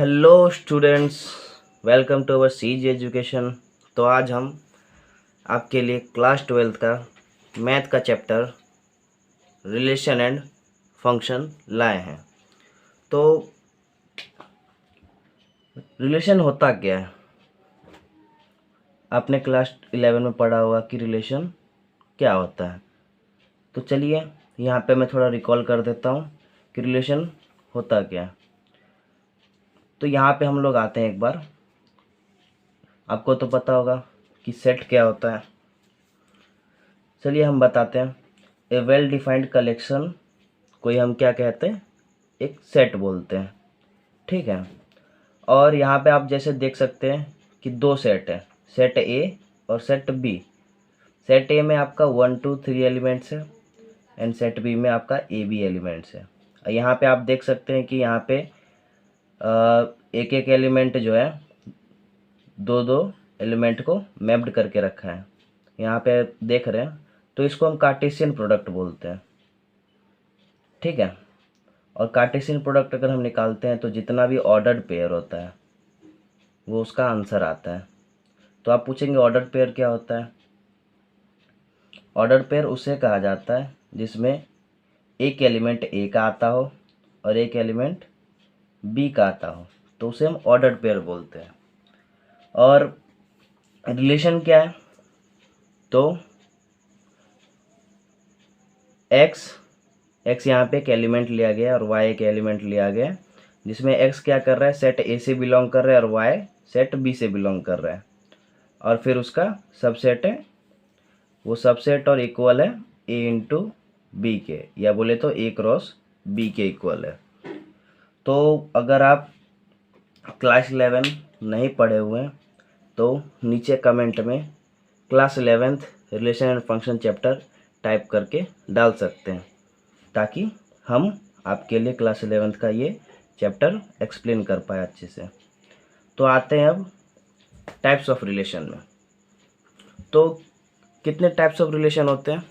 Hello students, welcome to our सीज education. तो आज हम आपके लिए क्लास 12th का मैथ का चैप्टर रिलेशन एंड फंक्शन लाए हैं। तो रिलेशन होता क्या है? आपने क्लास 11 में पढ़ा होगा कि रिलेशन क्या होता है। तो चलिए यहाँ पे मैं थोड़ा रिकॉल कर देता हूँ कि रिलेशन होता क्या है। तो यहाँ पे हम लोग आते हैं एक बार। आपको तो पता होगा कि सेट क्या होता है। चलिए हम बताते हैं। ए वेल डिफाइंड कलेक्शन कोई हम क्या कहते हैं, एक सेट बोलते हैं। ठीक है। और यहाँ पे आप जैसे देख सकते हैं कि दो सेट है, सेट ए और सेट बी। सेट ए में आपका 1 2 3 एलिमेंट्स है एंड सेट बी में आपका ए बी एलिमेंट्स है। यहाँ पे आप देख सकते हैं कि यहाँ पे एक एक एलिमेंट जो है दो दो एलिमेंट को मैप्ड करके रखा है। यहाँ पे देख रहे हैं, तो इसको हम कार्टेशियन प्रोडक्ट बोलते हैं। ठीक है। और कार्टेशियन प्रोडक्ट अगर हम निकालते हैं तो जितना भी ऑर्डर्ड पेयर होता है वो उसका आंसर आता है। तो आप पूछेंगे ऑर्डर्ड पेयर क्या होता है? ऑर्डर्ड पेयर उसे कहा जाता है जिसमें एक एलिमेंट ए का आता हो और एक एलिमेंट बी का आता हो, तो उसे हम ऑर्डर्ड पेयर बोलते हैं। और रिलेशन क्या है? तो एक्स यहाँ पे एक एलिमेंट लिया गया और वाई एक एलिमेंट लिया गया, जिसमें एक्स क्या कर रहा है, सेट ए से बिलोंग कर रहा है और वाई सेट बी से बिलोंग कर रहा है। और फिर उसका सबसेट है, वो सबसेट और इक्वल है ए इंटू बी के, या बोले तो ए क्रॉस बी के इक्वल है। तो अगर आप क्लास 11 नहीं पढ़े हुए हैं तो नीचे कमेंट में class 11th relation and function chapter type करके डाल सकते हैं, ताकि हम आपके लिए क्लास 11th का ये चैप्टर एक्सप्लेन कर पाए अच्छे से। तो आते हैं अब टाइप्स ऑफ रिलेशन में। तो कितने टाइप्स ऑफ रिलेशन होते हैं?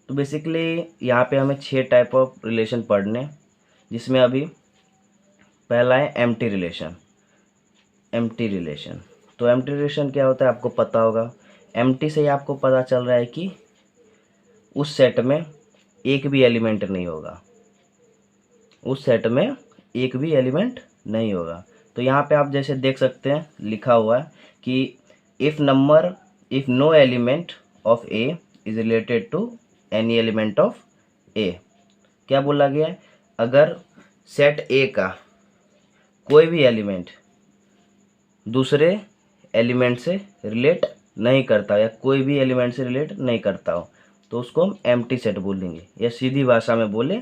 तो बेसिकली यहाँ पे हमें 6 टाइप ऑफ रिलेशन पढ़ने, जिसमें अभी पहला है एम्प्टी रिलेशन। एम्प्टी रिलेशन, तो एम्प्टी रिलेशन क्या होता है आपको पता होगा। एम्प्टी से ही आपको पता चल रहा है कि उस सेट में एक भी एलिमेंट नहीं होगा, उस सेट में एक भी एलिमेंट नहीं होगा। तो यहाँ पे आप जैसे देख सकते हैं लिखा हुआ है कि if no element of A is related to any element of A. क्या बोला गया है? अगर सेट ए का कोई भी एलिमेंट दूसरे एलिमेंट से रिलेट नहीं करता या कोई भी एलिमेंट से रिलेट नहीं करता हो, तो उसको हम एम्प्टी सेट बोलेंगे, या सीधी भाषा में बोले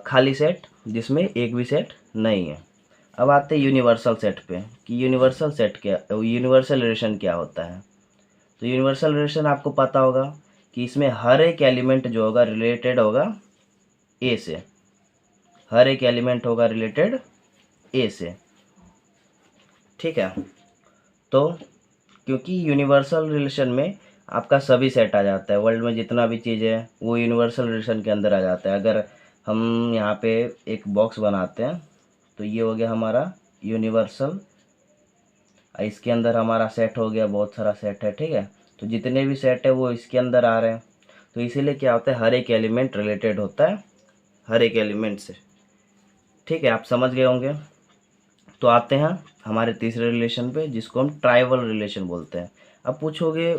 खाली सेट जिसमें एक भी सेट नहीं है। अब आते हैं यूनिवर्सल सेट पे कि यूनिवर्सल रिलेशन क्या होता है। तो यूनिवर्सल रिलेशन आपको पता होगा कि इसमें हर एक एलिमेंट जो होगा रिलेटेड होगा ए से, हर एक एलिमेंट होगा रिलेटेड ए से। ठीक है। तो क्योंकि यूनिवर्सल रिलेशन में आपका सभी सेट आ जाता है, वर्ल्ड में जितना भी चीज़ है वो यूनिवर्सल रिलेशन के अंदर आ जाता है। अगर हम यहाँ पे एक बॉक्स बनाते हैं तो ये हो गया हमारा यूनिवर्सल, इसके अंदर हमारा सेट हो गया, बहुत सारा सेट है। ठीक है। तो जितने भी सेट है वो इसके अंदर आ रहे हैं, तो इसीलिए क्या होता है, हर एक एलिमेंट रिलेटेड होता है हर एक एलिमेंट से। ठीक है, आप समझ गए होंगे। तो आते हैं हमारे तीसरे रिलेशन पे, जिसको हम ट्राइवल रिलेशन बोलते हैं। अब पूछोगे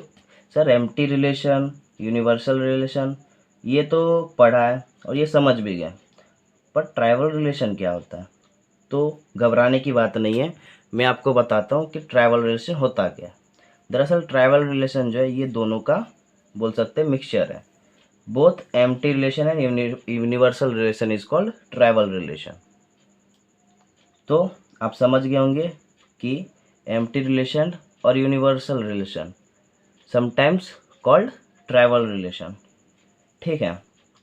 sir empty relation, universal relation ये तो पढ़ा है और ये समझ भी गए, पर ट्राइवल रिलेशन क्या होता है? तो घबराने की बात नहीं है, मैं आपको बताता हूँ कि ट्राइवल रिलेशन होता क्या है। दरअसल ट्राइवल रिलेशन जो है ये दोनों का बोल सकते हैं मिक्सचर है। Both empty relation and universal relation is called trivial relation. तो आप समझ गए होंगे कि एम्प्टी रिलेशन और universal relation sometimes called trivial relation. ठीक है।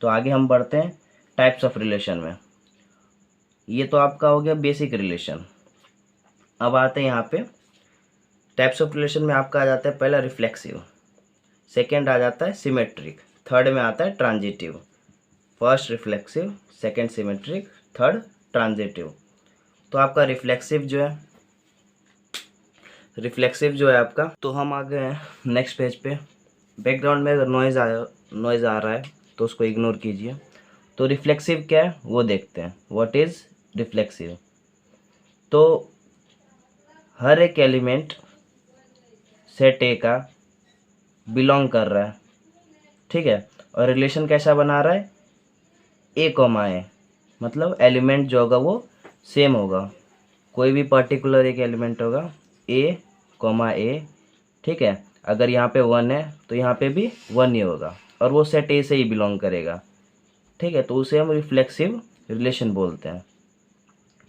तो आगे हम बढ़ते हैं टाइप्स ऑफ रिलेशन में। ये तो आपका हो गया बेसिक रिलेशन। अब आते हैं यहाँ पे टाइप्स ऑफ रिलेशन में आपका आ जाता है पहला रिफ्लेक्सिव, सेकंड आ जाता है सिमेट्रिक, थर्ड में आता है transitive. First reflexive, second symmetric, third transitive. तो आपका रिफ्लेक्सिव जो है आपका, तो हम आ गए हैं नेक्स्ट पेज पे। बैकग्राउंड में अगर नॉइज़ आ रहा है तो उसको इग्नोर कीजिए। तो रिफ्लेक्सिव क्या है वो देखते हैं, व्हाट इज़ रिफ्लेक्सिव। तो हर एक एलिमेंट सेट ए का बिलोंग कर रहा है, ठीक है, और रिलेशन कैसा बना रहा है, ए कॉमा ए, मतलब एलिमेंट जो होगा वो सेम होगा। कोई भी पर्टिकुलर एक एलिमेंट होगा ए कॉमा ए, ठीक है, अगर यहाँ पे 1 है तो यहाँ पे भी 1 ही होगा और वो सेट ए से ही बिलोंग करेगा, ठीक है। तो उसे हम रिफ्लेक्सिव रिलेशन बोलते हैं।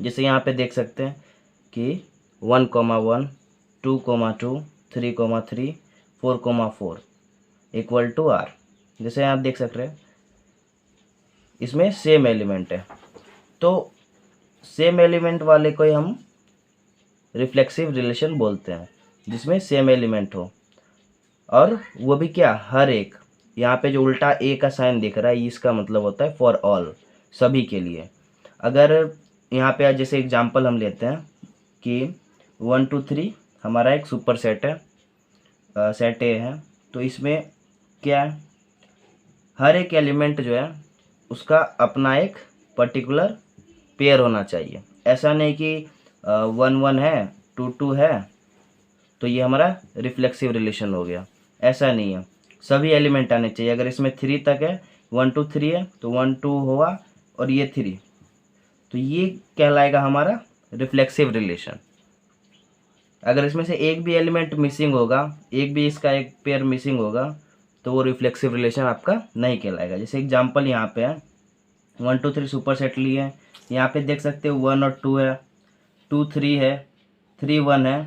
जैसे यहाँ पे देख सकते हैं कि 1,1, 2,2, 3,3, 4,4 इक्वल टू आर। जैसे आप देख सकते हैं इसमें सेम एलिमेंट है, तो सेम एलिमेंट वाले को ही हम रिफ्लेक्सिव रिलेशन बोलते हैं, जिसमें सेम एलिमेंट हो, और वो भी क्या, हर एक। यहाँ पे जो उल्टा ए का साइन दिख रहा है इसका मतलब होता है फॉर ऑल, सभी के लिए। अगर यहाँ पे जैसे एग्जांपल हम लेते हैं कि 1 2 3 हमारा एक सुपर सेट है, सेट ए है, तो इसमें क्या है, हर एक एलिमेंट जो है उसका अपना एक पर्टिकुलर पेयर होना चाहिए। ऐसा नहीं कि 1 1 है, 2 2 है तो ये हमारा रिफ्लेक्सिव रिलेशन हो गया, ऐसा नहीं है। सभी एलिमेंट आने चाहिए। अगर इसमें 3 तक है, 1 2 3 है तो 1 2 हुआ और ये 3, तो ये कहलाएगा हमारा रिफ्लेक्सिव रिलेशन। अगर इसमें से एक भी एलिमेंट मिसिंग होगा, एक भी इसका एक पेयर मिसिंग होगा, तो वो रिफ्लेक्सिव रिलेशन आपका नहीं कहलाएगा। जैसे एग्जांपल यहाँ पे है 1 2 3 सुपर सेट लिए हैं, यहाँ पे देख सकते हो 1 और 2 है, 2 3 है, 3 1 है,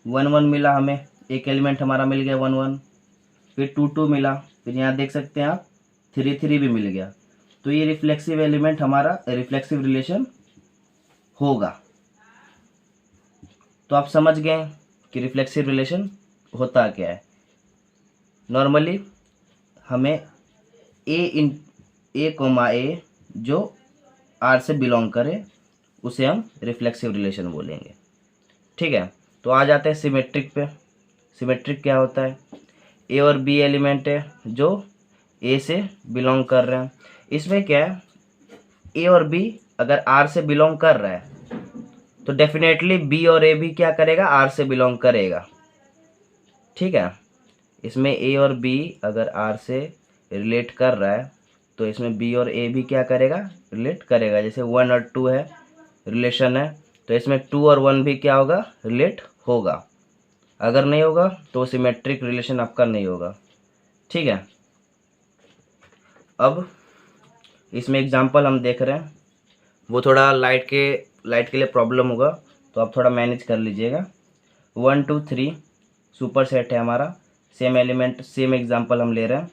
1 1 मिला हमें, एक एलिमेंट हमारा मिल गया 1 1, फिर 2 2 मिला, फिर यहाँ देख सकते हैं आप 3 3 भी मिल गया। तो ये रिफ्लेक्सिव एलिमेंट हमारा रिफ्लेक्सिव रिलेशन होगा। तो आप समझ गए कि रिफ्लेक्सिव रिलेशन होता क्या है। नॉर्मली हमें ए कॉमा ए जो आर से बिलोंग करे उसे हम रिफ्लेक्सिव रिलेशन बोलेंगे, ठीक है। तो आ जाते हैं सिमेट्रिक पे। सिमेट्रिक क्या होता है, ए और बी एलिमेंट है जो ए से बिलोंग कर रहे हैं। इसमें क्या है, ए और बी अगर आर से बिलोंग कर रहा है तो डेफिनेटली बी और ए भी क्या करेगा, आर से बिलोंग करेगा, ठीक है। इसमें ए और बी अगर आर से रिलेट कर रहा है तो इसमें बी और ए भी क्या करेगा, रिलेट करेगा। जैसे 1 और 2 है, रिलेशन है, तो इसमें 2 और 1 भी क्या होगा, रिलेट होगा। अगर नहीं होगा तो सिमेट्रिक रिलेशन आपका नहीं होगा, ठीक है। अब इसमें एग्जांपल हम देख रहे हैं, वो थोड़ा लाइट के लिए प्रॉब्लम होगा, तो आप थोड़ा मैनेज कर लीजिएगा। 1 2 3 सुपर सेट है हमारा, सेम एलिमेंट सेम एग्जांपल हम ले रहे हैं।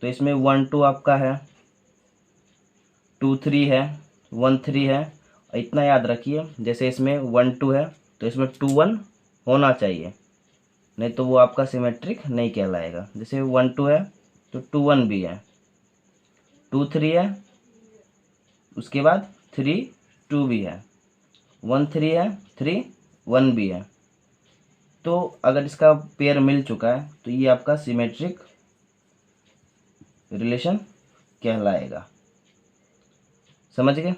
तो इसमें 1 2 आपका है, 2 3 है, 1 3 है। इतना याद रखिए, जैसे इसमें 1 2 है तो इसमें 2 1 होना चाहिए, नहीं तो वो आपका सिमेट्रिक नहीं कहलाएगा। जैसे 1 2 है तो 2 1 भी है, 2 3 है, उसके बाद 3 2 भी है, 1 3 है, 3 1 भी है। तो अगर इसका पेयर मिल चुका है तो ये आपका सिमेट्रिक रिलेशन कहलाएगा, समझ गए।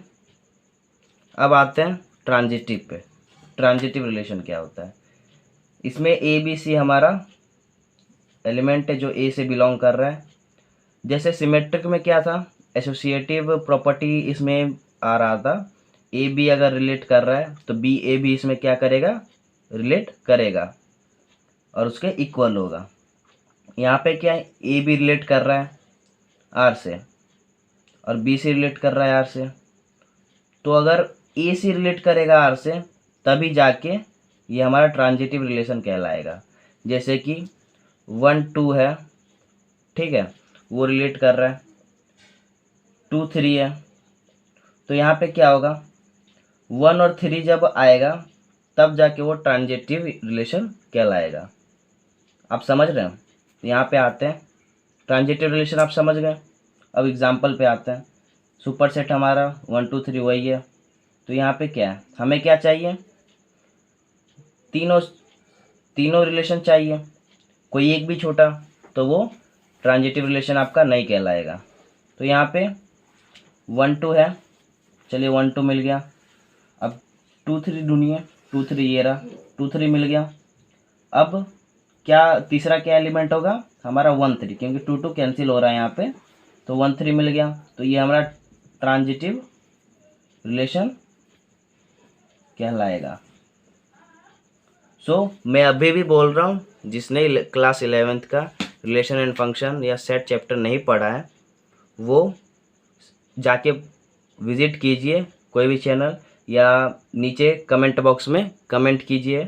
अब आते हैं ट्रांजिटिव पे। ट्रांजिटिव रिलेशन क्या होता है, इसमें ए बी सी हमारा एलिमेंट है जो ए से बिलोंग कर रहा है। जैसे सिमेट्रिक में क्या था, एसोसिएटिव प्रॉपर्टी इसमें आ रहा था, ए बी अगर रिलेट कर रहा है तो बी ए भी इसमें क्या करेगा, रिलेट करेगा और उसके इक्वल होगा। यहाँ पे क्या है, ए बी रिलेट कर रहा है आर से और बी सी रिलेट कर रहा है आर से, तो अगर ए सी रिलेट करेगा आर से तभी जाके ये हमारा ट्रांजिटिव रिलेशन कहलाएगा। जैसे कि 1 2 है, ठीक है, वो रिलेट कर रहा है, 2 3 है, तो यहाँ पे क्या होगा, 1 और 3 जब आएगा तब जाके वो ट्रांजिटिव रिलेशन कहलाएगा। आप समझ रहे हैं। यहाँ पे आते हैं, ट्रांजिटिव रिलेशन आप समझ गए। अब एग्जाम्पल पे आते हैं। सुपर सेट हमारा 1 2 3 वही है, तो यहाँ पे क्या है, हमें क्या चाहिए, तीनों तीनों रिलेशन चाहिए, कोई एक भी छोटा तो वो ट्रांजिटिव रिलेशन आपका नहीं कहलाएगा। तो यहाँ पे 1 2 है, चलिए 1 2 मिल गया। अब 2 3 ढूंढिए, 2 3 ये रहा, 2 3 मिल गया। अब क्या तीसरा क्या एलिमेंट होगा हमारा 1 3, क्योंकि 2 2 कैंसिल हो रहा है यहाँ पे, तो 1 3 मिल गया। तो ये हमारा ट्रांजिटिव रिलेशन कहलाएगा। मैं अभी भी बोल रहा हूँ, जिसने क्लास 11th का रिलेशन एंड फंक्शन या सेट चैप्टर नहीं पढ़ा है वो जाके विजिट कीजिए कोई भी चैनल, या नीचे कमेंट बॉक्स में कमेंट कीजिए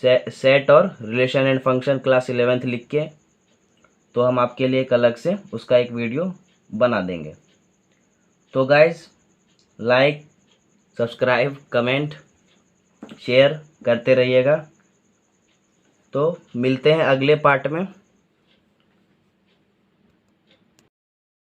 सेट और relation and function class 11th लिख के, तो हम आपके लिए एक अलग से उसका एक वीडियो बना देंगे। तो guys, like, subscribe, comment, share करते रहिएगा। तो मिलते हैं अगले पार्ट में।